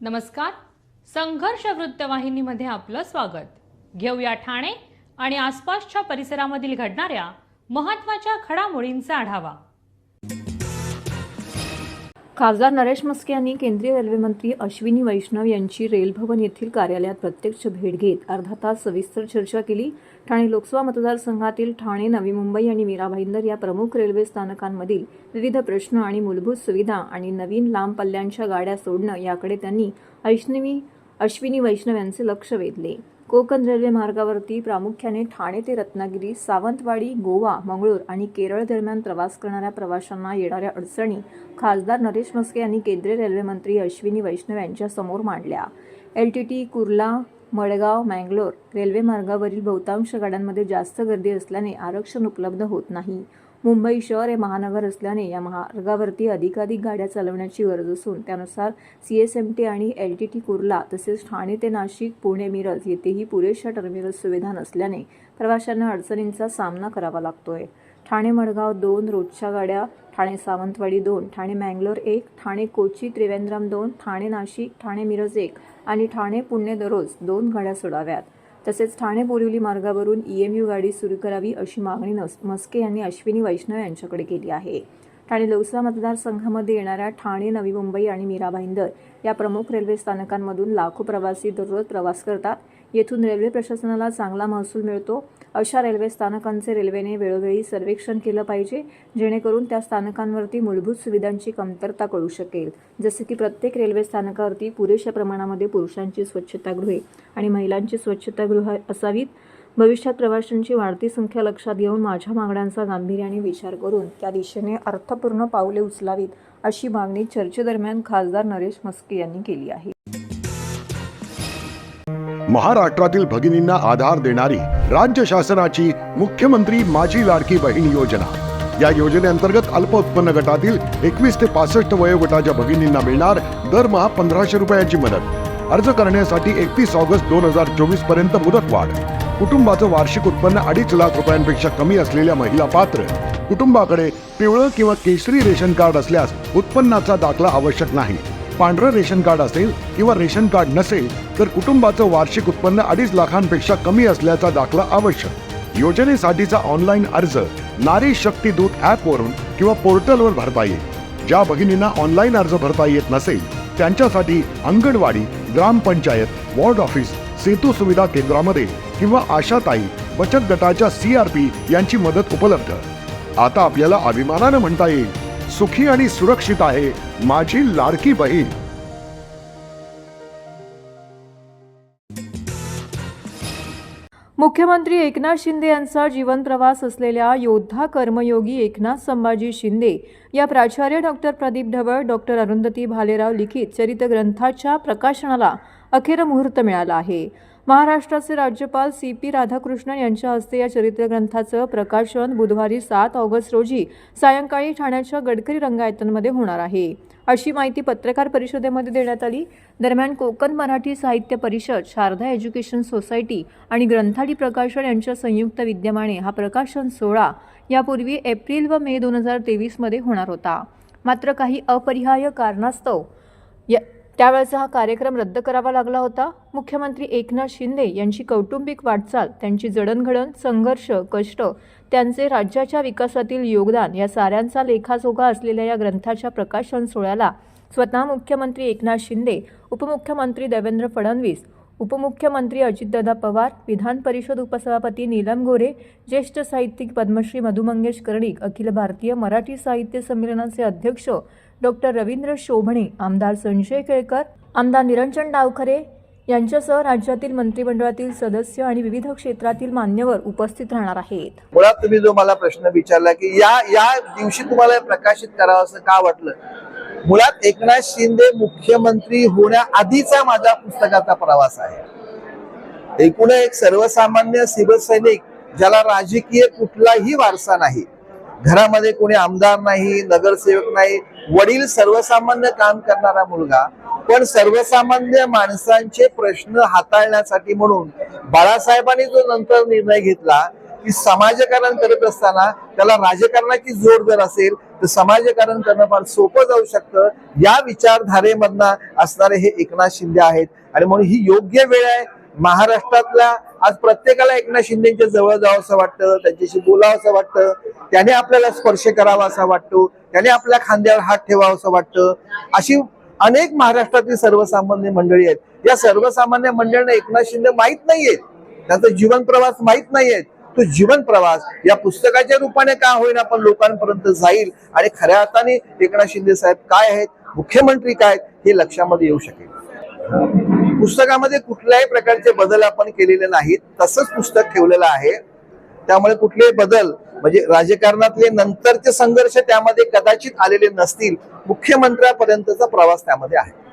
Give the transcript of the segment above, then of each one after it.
नमस्कार. संघर्ष वृत्तवाहिनीमध्ये आपलं स्वागत. घेऊया ठाणे आणि आसपासच्या परिसरामधील घडणाऱ्या महत्त्वाच्या घडामोडींचा आढावा. खासदार नरेश म्हस्के यांनी केंद्रीय रेल्वे मंत्री अश्विनी वैष्णव यांची रेल भवन येथील कार्यालयात प्रत्यक्ष भेट घेत अर्धा तास सविस्तर चर्चा केली. ठाणे लोकसभा मतदारसंघातील ठाणे, नवी मुंबई आणि मीरा भाईंदर या प्रमुख रेल्वे स्थानकांमधील विविध प्रश्न आणि मूलभूत सुविधा आणि नवीन लांब पल्ल्यांच्या गाड्या सोडणं याकडे त्यांनी अश्विनी वैष्णव यांचे लक्ष वेधले. कोकण रेल्वे मार्गावरती प्रामुख्याने ठाणे ते रत्नागिरी, सावंतवाडी, गोवा, मंगळूर आणि केरळ दरम्यान प्रवास करणाऱ्या प्रवाशांना येणाऱ्या अडचणी खासदार नरेश म्हस्के यांनी केंद्रीय रेल्वे मंत्री अश्विनी वैष्णव यांच्या समोर मांडल्या. LTT, कुर्ला, मडगाव, मँगलोर रेल्वे मार्गावरील बहुतांश गाड्यांमध्ये जास्त गर्दी असल्याने आरक्षण उपलब्ध होत नाही. मुंबई शहर हे महानगर असल्याने या मार्गावरती अधिकाधिक गाड्या चालवण्याची गरज असून त्यानुसार CSMT आणि LTT कुर्ला तसेच ठाणे ते नाशिक, पुणे, मिरज येथेही पुरेशा टर्मिनल सुविधा नसल्याने प्रवाशांना अडचणींचा सामना करावा लागतोय. ठाणे मडगाव 2 रोजच्या गाड्या, ठाणे सावंतवाडी 2, ठाणे मँगलोर 1, ठाणे कोची त्रिवेंद्रम 2, ठाणे नाशिक, ठाणे मिरज 1 आणि ठाणे पुणे दररोज 2 गाड्या सोडाव्यात. तसेच ठाणे बोरिवली मार्गावरून EMU गाडी सुरू करावी अशी मागणी म्हस्के यांनी अश्विनी वैष्णव यांच्याकडे केली आहे. ठाणे लोकसभा मतदारसंघामध्ये येणाऱ्या ठाणे, नवी मुंबई आणि मीरा भाईंदर या प्रमुख रेल्वे स्थानकांमधून लाखो प्रवासी दररोज प्रवास करतात. येथून रेल्वे प्रशासनाला चांगला महसूल मिळतो. अशा रेल्वे स्थानकांचे रेल्वेने वेळोवेळी सर्वेक्षण केलं पाहिजे, जेणेकरून त्या स्थानकांवरती मूलभूत सुविधांची कमतरता कळू शकेल. जसे की प्रत्येक रेल्वे स्थानकावरती पुरेशा प्रमाणामध्ये पुरुषांची स्वच्छतागृहे आणि महिलांची स्वच्छतागृहे असावीत. भविष्यात प्रवाशांची वाढती संख्या लक्षात घेऊन माझ्या मागण्यांचा गांभीर्याने विचार करून त्या दिशेने अर्थपूर्ण पावले उचलावीत अशी मागणी चर्चेदरम्यान खासदार नरेश म्हस्के यांनी केली आहे. महाराष्ट्रातील भगिनींना आधार देणारी राज्य शासनाची मुख्यमंत्री माझी लाडकी बहीण योजना. या योजनेअंतर्गत अल्प उत्पन्न गटातील 21 ते 65 वयोगटाच्या भगिनींना मिळणार दरमहा 1500 रुपयाची मदत. अर्ज करण्यासाठी 31 ऑगस्ट 2024 पर्यंत मुदतवाढ. कुटुंबाचं वार्षिक उत्पन्न 2.5 लाख रुपयांपेक्षा कमी असलेल्या महिला पात्र. कुटुंबाकडे पिवळं किंवा केशरी रेशन कार्ड असल्यास उत्पन्नाचा दाखला आवश्यक नाही. पांढरं रेशन कार्ड असेल किंवा रेशन कार्ड नसेल तर कुटुंबाचं वार्षिक उत्पन्न 2.5 लाखांपेक्षा कमी असल्याचा दाखला आवश्यक. योजनेसाठीचा ऑनलाईन अर्ज नारी शक्ती दूत ॲपवरून किंवा पोर्टलवर भरता येईल. ज्या भगिनींना ऑनलाईन अर्ज भरता येत नसेल त्यांच्यासाठी अंगणवाडी, ग्रामपंचायत, वॉर्ड ऑफिस, सेतू सुविधा केंद्रामध्ये किंवा आशाताई बचत गटाच्या CRP यांची मदत उपलब्ध. आता आपल्याला अभिमानानं म्हणता येईल, सुखी आणि सुरक्षित आहे माझी लाडकी बहीण. मुख्यमंत्री एकनाथ शिंदे यांचा जीवन प्रवास असलेल्या योद्धा कर्मयोगी एकनाथ संभाजी शिंदे या प्राचार्य डॉक्टर प्रदीप ढवळ, डॉक्टर अरुंधती भालेराव लिखित चरित्रग्रंथाच्या प्रकाशनाला अखेर मुहूर्त मिळाला आहे. महाराष्ट्राचे राज्यपाल CP राधाकृष्णन यांच्या हस्ते या चरित्रग्रंथाचं प्रकाशन बुधवारी 7 ऑगस्ट रोजी सायंकाळी ठाण्याच्या गडकरी रंगायतनमध्ये होणार आहे, अशी माहिती पत्रकार परिषदेमध्ये देण्यात आली. दरम्यान कोकण मराठी साहित्य परिषद, शारदा एज्युकेशन सोसायटी आणि ग्रंथाली प्रकाशन यांच्या संयुक्त विद्यमाने हा प्रकाशन सोहळा यापूर्वी एप्रिल व मे 2023 मध्ये होणार होता. मात्र काही अपरिहार्य कारणास्तव त्यावेळेचा हा कार्यक्रम रद्द करावा लागला होता. मुख्यमंत्री एकनाथ शिंदे यांची कौटुंबिक वाटचाल, त्यांची जडणघडण, संघर्ष, कष्ट, त्यांचे राज्याच्या विकासातील योगदान या साऱ्यांचा लेखाजोखा असलेल्या या ग्रंथाच्या प्रकाशन सोहळ्याला स्वतः मुख्यमंत्री एकनाथ शिंदे, उपमुख्यमंत्री देवेंद्र फडणवीस, उपमुख्यमंत्री अजितदादा पवार, विधान परिषद उपसभापती नीलम गोरे, ज्येष्ठ साहित्यिक पद्मश्री मधु मंगेश कर्णिक, अखिल भारतीय मराठी साहित्य संमेलनाचे अध्यक्ष डॉक्टर रवींद्र शोभणे, आमदार संजय केळकर, आमदार निरंजन डावखरे यांच्यासह राज्यातील मंत्रिमंडळातील सदस्य आणि विविध क्षेत्रातील मान्यवर उपस्थित राहणार आहेत. मुळात तुम्ही जो मला प्रश्न विचारला की या दिवशी तुम्हाला प्रकाशित करावं असं का वाटलं, मुळात एकनाथ शिंदे मुख्यमंत्री होण्याआधीचा माझा पुस्तकाचा प्रवास आहे. एकूण एक सर्वसामान्य शिवसैनिक ज्याला राजकीय कुठलाही वारसा नाही, घरामध्ये कोणी आमदार नाही, नगरसेवक नाही, वडील सर्वसामान्य काम करणारा मुलगा, पण सर्वसामान्य माणसांचे प्रश्न हाताळण्यासाठी म्हणून बाळासाहेबांनी जो नंतर निर्णय घेतला की समाजकारण करत असताना त्याला राजकारणाची जोड जर असेल तर समाजकारण करणं फार सोपं जाऊ शकतं. या विचारधारेमधनं असणारे हे एकनाथ शिंदे आहेत आणि म्हणून ही योग्य वेळ आहे. महाराष्ट्रातल्या आज प्रत्येकाला एकनाथ शिंदेच्या जवळ जावं असं वाटतं, त्यांच्याशी बोलावं असं वाटतं, त्याने आपल्याला स्पर्श करावा असा वाटतो, त्याने आपल्या खांद्यावर हात ठेवावा असं वाटतं. अशी अनेक महाराष्ट्रातील सर्वसामान्य मंडळी आहेत. या सर्वसामान्य मंडळींना एकनाथ शिंदे माहित नाहीयेत, त्यांचा जीवन प्रवास माहित नाहीयेत. तो जीवन प्रवास या पुस्तकाच्या रूपाने का होईना पण लोकांपर्यंत जाईल आणि खऱ्या अर्थाने एकनाथ शिंदे साहेब काय आहेत, मुख्यमंत्री काय आहेत हे लक्षामध्ये येऊ शकेल. पुस्तकामध्ये कुठल्याही प्रकारचे बदल आपण केलेले नाहीत, तसंच पुस्तक ठेवलेलं आहे. त्यामुळे कुठलेही बदल म्हणजे राजकारणातले नंतरचे संघर्ष त्यामध्ये कदाचित आलेले नसतील. मुख्यमंत्र्यापर्यंतचा प्रवास त्यामध्ये आहे.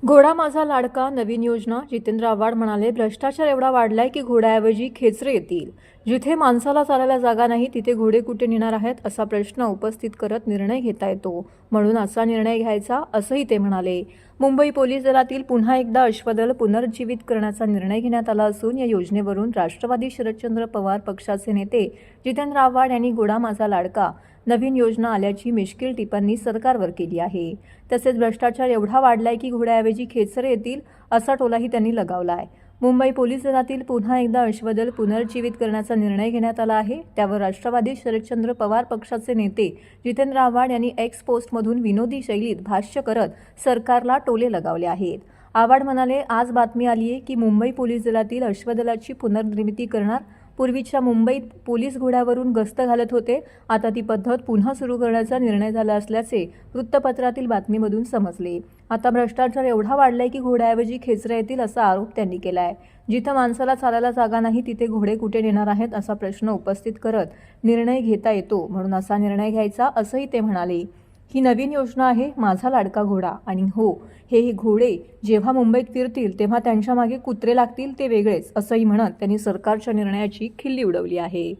घोडा माझा लाडका नवीन योजना. जितेंद्र आव्हाड म्हणाले, भ्रष्टाचार एवढा वाढलाय की घोड्याऐवजी खेचरे येतील. जिथे माणसाला चालायला जागा नाही तिथे घोडे कुठे नेणार आहेत असा प्रश्न उपस्थित करत निर्णय घेता येतो, म्हणून असा निर्णय घ्यायचा असंही ते म्हणाले. मुंबई पोलीस दलातील पुन्हा एकदा अश्वदल पुनर्जीवित करण्याचा निर्णय घेण्यात आला असून या योजनेवरून राष्ट्रवादी शरदचंद्र पवार पक्षाचे नेते जितेंद्र आव्हाड यांनी घोडा माझा लाडका नवीन योजना आल्याची मिश्किल टिप्पणी सरकारवर केली आहे. तसेच भ्रष्टाचार एवढा वाढलाय की घोड्याऐवजी खेचरे येतील असा टोलाही त्यांनी लगावलाय. मुंबई पोलीस दलातील पुन्हा एकदा अश्वदल पुनर्जीवित करण्याचा निर्णय घेण्यात आला आहे. त्यावर राष्ट्रवादी शरदचंद्र पवार पक्षाचे नेते जितेंद्र आव्हाड यांनी एक्स पोस्टमधून विनोदी शैलीत भाष्य करत सरकारला टोले लगावले आहेत. आव्हाड म्हणाले, आज बातमी आली आहे की मुंबई पोलीस दलातील अश्वदलाची पुनर्निर्मिती करणार. पूर्वीच्या मुंबईत पोलीस घोड्यावरून गस्त घालत होते, आता ती पद्धत पुन्हा सुरू करण्याचा निर्णय झाला असल्याचे वृत्तपत्रातील बातमीमधून समजले. आता भ्रष्टाचार एवढा वाढलाय की घोड्याऐवजी खेचरे येतील असा आरोप त्यांनी केलाय. जिथं माणसाला चालायला जागा नाही तिथे घोडे कुठे नेणार आहेत असा प्रश्न उपस्थित करत निर्णय घेता येतो, म्हणून असा निर्णय घ्यायचा असंही ते म्हणाले. ही नवीन योजना आहे माझा लाडका घोडा आणि हो, हे घोडे जेव्हा मुंबईत फिरतील तेव्हा त्यांच्या मागे कुत्रे लागतील ते वेगळेच असंही म्हणत त्यांनी सरकारच्या निर्णयाची खिल्ली उडवली आहे.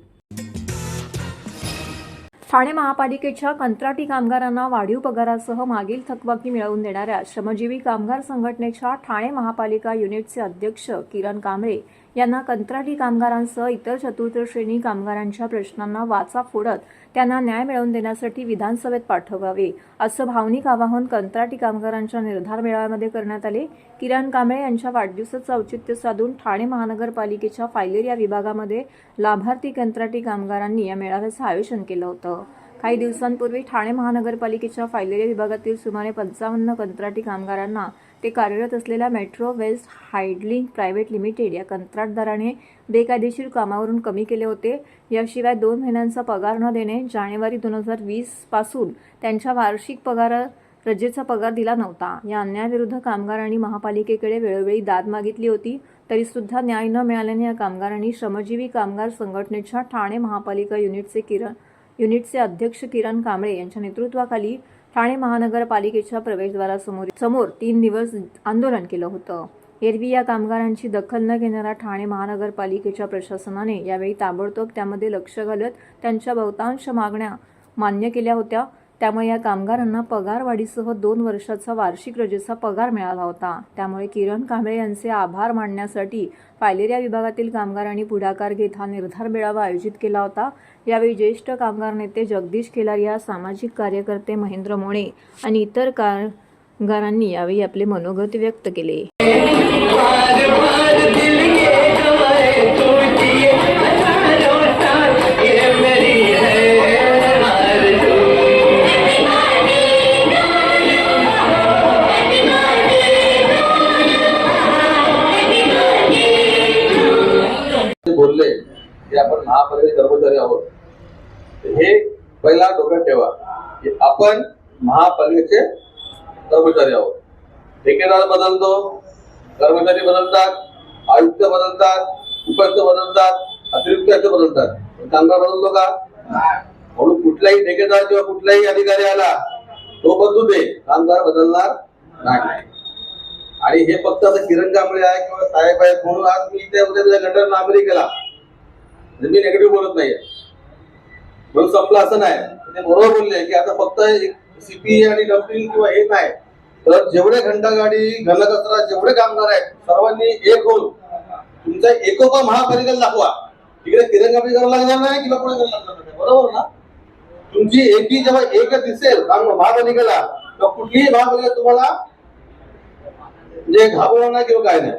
ठाणे महापालिकेच्या कंत्राटी कामगारांना वाढीव पगारासह मागील थकबाकी मिळवून देणाऱ्या श्रमजीवी कामगार संघटनेच्या ठाणे महापालिका युनिटचे अध्यक्ष किरण कांबळे यांना कंत्राटी कामगारांसह इतर चतुर्थ श्रेणी कामगारांच्या प्रश्नांना वाचा फोडत त्यांना न्याय मिळवून देण्यासाठी विधानसभेत पाठवावे असं भावनिक आवाहन कंत्राटी कामगारांच्या निर्धार मेळाव्यामध्ये करण्यात आले. किरण कांबळे यांच्या वाढदिवसाचं औचित्य साधून ठाणे महानगरपालिकेच्या फायलेर या विभागामध्ये लाभार्थी कंत्राटी कामगारांनी या मेळाव्याचं आयोजन केलं होतं. काही दिवसांपूर्वी ठाणे महानगरपालिकेच्या फायलेर विभागातील सुमारे 55 कंत्राटी कामगारांना ते कार्यरत असलेल्या मेट्रो वेस्ट हायड्लिंग प्रायव्हेट लिमिटेड या कंत्राटदाराने बेकायदेशीर कामावरून कमी केले होते. याशिवाय 2 महिन्यांचा पगार न देणे, जानेवारी 2020 पासून त्यांच्या वार्षिक रजेचा पगार दिला नव्हता. या अन्यायाविरुद्ध कामगारांनी महापालिकेकडे वेळोवेळी दाद मागितली होती. तरीसुद्धा न्याय न मिळाल्याने या कामगारांनी श्रमजीवी कामगार संघटनेच्या ठाणे महापालिका युनिटचे अध्यक्ष किरण कांबळे यांच्या नेतृत्वाखाली ठाणे महानगरपालिकेच्या प्रवेशद्वारासमोर 3 दिवस आंदोलन केलं होतं. एरवी या कामगारांची दखल न घेणाऱ्या ठाणे महानगरपालिकेच्या प्रशासनाने यावेळी ताबडतोब त्यामध्ये लक्ष घालत त्यांच्या बहुतांश मागण्या मान्य केल्या होत्या. त्यामुळे या कामगारांना पगारवाढीसह 2 वर्षाचा वार्षिक रजेचा पगार मिळाला होता. त्यामुळे किरण कांबळे यांचे आभार मानण्यासाठी फायलेर या विभागातील कामगारांनी पुढाकार घेत हा निर्धार मेळावा आयोजित केला होता. यावेळी ज्येष्ठ कामगार नेते जगदीश केलारिया, सामाजिक कार्यकर्ते महेंद्र मोणे आणि इतर कामगारांनी यावेळी आपले मनोगत व्यक्त केले. बोलले की आपण महापालिकेचे कर्मचारी आहोत, हे पहिला डोक्यात ठेवा की आपण महापालिकेचे कर्मचारी आहोत. ठेकेदार बदलतो, कर्मचारी बदलतात, आयुक्त बदलतात, उपायुक्त बदलतात, अतिरिक्त बदलतात, कामगार बदलतो का? म्हणून कुठलाही ठेकेदार किंवा कुठलाही अधिकारी आला तो बदलू दे, कामगार बदलणार नाही. आणि हे फक्त आता किरण कांबळे आहे किंवा साहेब आहेत म्हणून आज मी इथे उद्या लंडन अमेरिकेला मी नेगेटिव्ह बोलत नाहीये म्हणून संपलं असं नाही. ते बरोबर बोलले की आता फक्त सीपी आणि डम्पिंग किंवा हे नाही, तर जेवढे घंटागाडी घनकचरा जेवढे कामगार आहेत सर्वांनी एक होऊन तुमचा एकोपा महापालिकेला दाखवा. तिकडे तिरंगाबाजी करावं लागणार नाही किंवा पुढे करावं लागणार नाही. बरोबर ना? तुमची एकी जेव्हा एक दिसेल महापालिकेला, तर कुठलीही महापालिका तुम्हाला म्हणजे घाबरणार नाही किंवा काय नाही.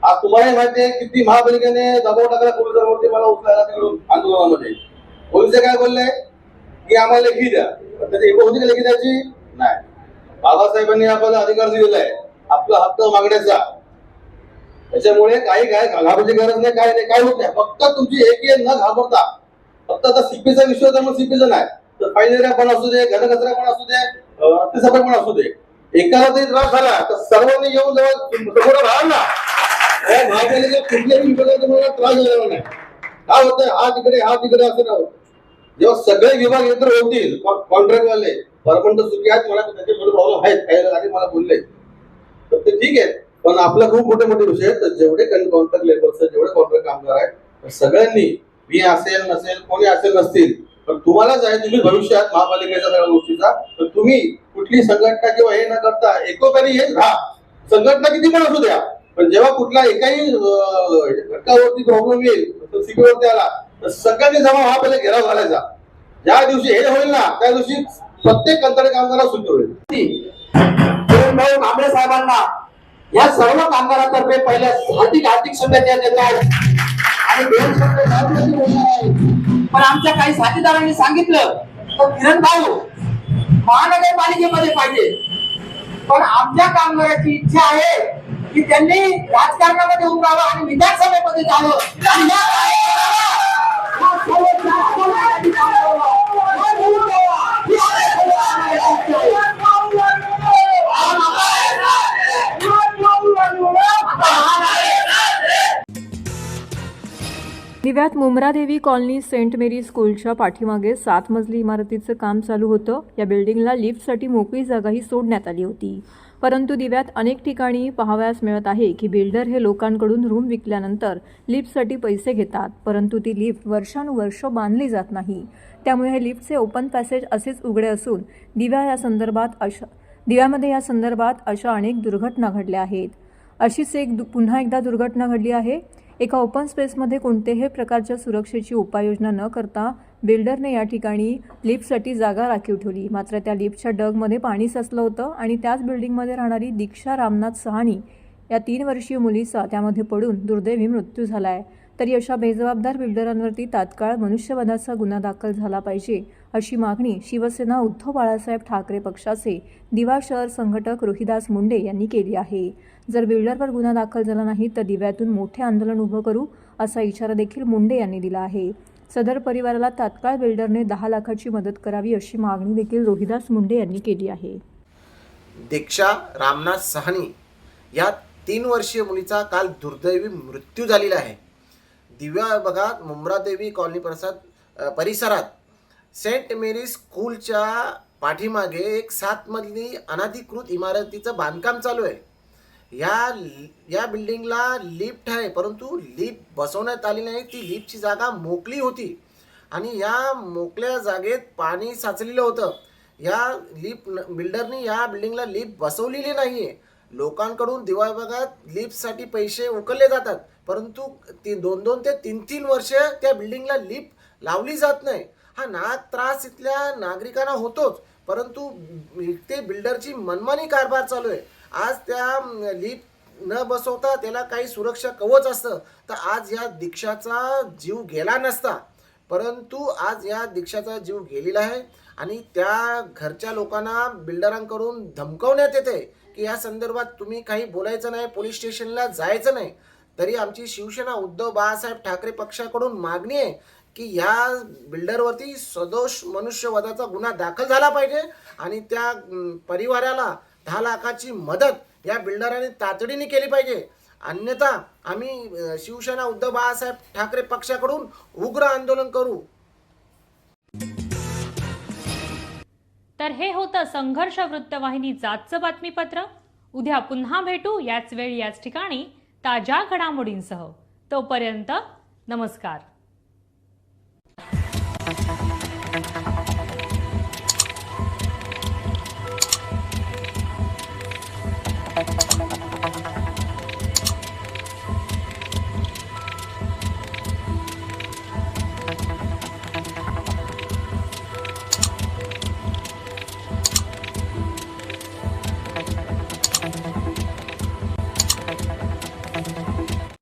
आज तुम्हाला माहिती आहे किती महापालिकेने दबाव टाकला पोलिसांवरती मला उचलायला तिकडून आंदोलनामध्ये. पोलिस काय बोलले की आम्हाला लेखी द्या. त्याची एक होती का लेखी द्यायची? नाही. बाबासाहेबांनी आपल्याला अधिकार दिलेला आहे आपला हक्क मागण्याचा. त्याच्यामुळे काही काय घाबरायची गरज नाही, काय नाही, काय होत नाही. फक्त तुमची एकी न घाबरता, फक्त आता सीपीचा विषय त्यामुळे सीपीचं नाही तर फायलेरिया पण असू दे, घनकचरा पण असू दे, रक्तसफाई पण असू दे, एकाला जरी त्रास झाला तर सर्वांनी येऊन समोर राहा ना. महापालिकेच्या कुठल्याही विभागात तुम्हाला त्रास झालेला नाही. काय होतंय हा तिकडे असं नाही होत. जेव्हा सगळे विभाग एकत्र होतील, कॉन्ट्रॅक्टवाले परमनंट सुखी आहेत, मला त्याचे थोडे प्रॉब्लेम आहेत, काही आधी मला बोलले तर ते ठीक आहे. पण आपला खूप मोठे मोठे विषय आहेत. जेवढे कॉन्ट्रॅक्ट लेबर्स आहेत, जेवढे कॉन्ट्रॅक्ट कामगार आहेत, सगळ्यांनी मी असेल नसेल कोणी असेल नसतील पण तुम्हालाच आहे, तुम्ही भविष्यात महापालिकेच्या सगळ्या गोष्टीचा, तर तुम्ही कुठली संघटना किंवा हे न करता एकोप्याने हे राहा. संघटना किती पण असू द्या, पण जेव्हा कुठला एकाही घटकावरती प्रॉब्लेम येईल, सीपीवरती आला तर सगळ्यांनी जमा महापालिका घेराव घालायचा. ज्या दिवशी हे होईल ना त्या दिवशी प्रत्येक कंत्राटी कामगाराला सुट्टी होईल. भाऊ कांबळे साहेबांना या सर्व कामगारांतर्फे पहिल्या हार्दिक शुभेच्छा देतात आणि दोन शब्द महत्त्वाचे बोलणार आहे. पण आमच्या काही साथीदारांनी सांगितलं तर किरण भाऊ महानगरपालिकेमध्ये पाहिजे, पण आमच्या कामगाराची इच्छा आहे की त्यांनी राजकारणामध्ये उतरावं आणि विधानसभेमध्ये जावं आणि या दिव्यात मुंब्रादेवी कॉलनी सेंट मेरी स्कूलच्या पाठीमागे 7 मजली इमारतीचं काम चालू होतं. या बिल्डिंगला लिफ्टसाठी मोकळी जागाही सोडण्यात आली होती. परंतु दिव्यात अनेक ठिकाणी पाहावयास मिळत आहे की बिल्डर हे लोकांकडून रूम विकल्यानंतर लिफ्टसाठी पैसे घेतात, परंतु ती लिफ्ट वर्षानुवर्ष बांधली जात नाही. त्यामुळे हे लिफ्टचे ओपन पॅसेज असेच उघडे असून दिव्यामध्ये या संदर्भात अशा अनेक दुर्घटना घडल्या आहेत. अशीच पुन्हा एकदा दुर्घटना घडली आहे. एका ओपन स्पेसमध्ये कोणत्याही प्रकारच्या सुरक्षेची उपाययोजना न करता बिल्डरने या ठिकाणी लिफ्टसाठी जागा राखीव ठेवली. मात्र त्या लिफ्टच्या डगमध्ये पाणी साचलं होतं आणि त्याच बिल्डिंगमध्ये राहणारी दीक्षा रामनाथ सहानी या 3 वर्षीय मुलीचा त्यामध्ये पडून दुर्दैवी मृत्यू झाला आहे. तरी अशा बेजबाबदार बिल्डरांवरती तात्काळ मनुष्यवधाचा गुन्हा दाखल झाला पाहिजे अशी मागणी शिवसेना उद्धव बाळासाहेब ठाकरे पक्षाचे दिवा शहर संघटक रोहिदास मुंडे यांनी केली आहे. जर बिल्डरवर गुन्हा दाखल झाला नाही तर दिव्यातून मोठे आंदोलन उभं करू असा इशारा देखील मुंडे यांनी दिला आहे. सदर परिवाराला तात्काळ बिल्डरने 10 लाखाची मदत करावी अशी मागणी देखील रोहिदास मुंडे यांनी केली आहे. दीक्षा रामनाथ सहानी या 3 वर्षीय मुलीचा काल दुर्दैवी मृत्यू झालेला आहे. दिव्या विभागात मुंब्रादेवी कॉलनी परिसरात सेंट मेरी स्कूलच्या पाठीमागे एक 7 मजली अनधिकृत इमारतीचं बांधकाम चालू आहे. या बिल्डिंगला लिफ्ट आहे, परंतु लिफ्ट बसवण्यात आली नाही. ती लिफ्टची जागा मोकळी होती आणि या मोकळ्या जागेत पाणी साचलेलं होतं. बिल्डरनी या बिल्डिंगला लिफ्ट बसवलेली नाही आहे. लोकांकडून दिवा विभागात लिफ्टसाठी पैसे उकळले जातात, परंतु 2 ते 3 वर्ष त्या बिल्डिंगला लिफ्ट लावली जात नाही. हा त्रास इथल्या नागरिकांना होतोच, परंतु ते बिल्डरची मनमानी कारभार चालू आहे. आज त्या लिफ्ट न बसवता त्याला काही सुरक्षा कवच असतं तर आज या दीक्षाचा जीव गेला नसता, परंतु आज या दीक्षाचा जीव गेलेला आहे. आणि त्या घरच्या लोकांना बिल्डरांकडून धमकवण्यात येते की या संदर्भात तुम्ही काही बोलायचं नाही, पोलीस स्टेशनला जायचं नाही. तरी आमची शिवसेना उद्धव बाळासाहेब ठाकरे पक्षाकडून मागणी आहे की या बिल्डरवरती सदोष मनुष्यवधाचा गुन्हा दाखल झाला पाहिजे आणि त्या परिवाराला 10 लाखाची मदत या बिल्डरांनी तातडीने केली पाहिजे. अन्यथा आम्ही शिवसेना उद्धव बाळासाहेब ठाकरे पक्षाकडून उग्र आंदोलन करू. तर हे होतं संघर्ष वृत्तवाहिनीचं आजचं बातमीपत्र. उद्या पुन्हा भेटू याच वेळी याच ठिकाणी ताज्या घडामोडींसह. तोपर्यंत नमस्कार.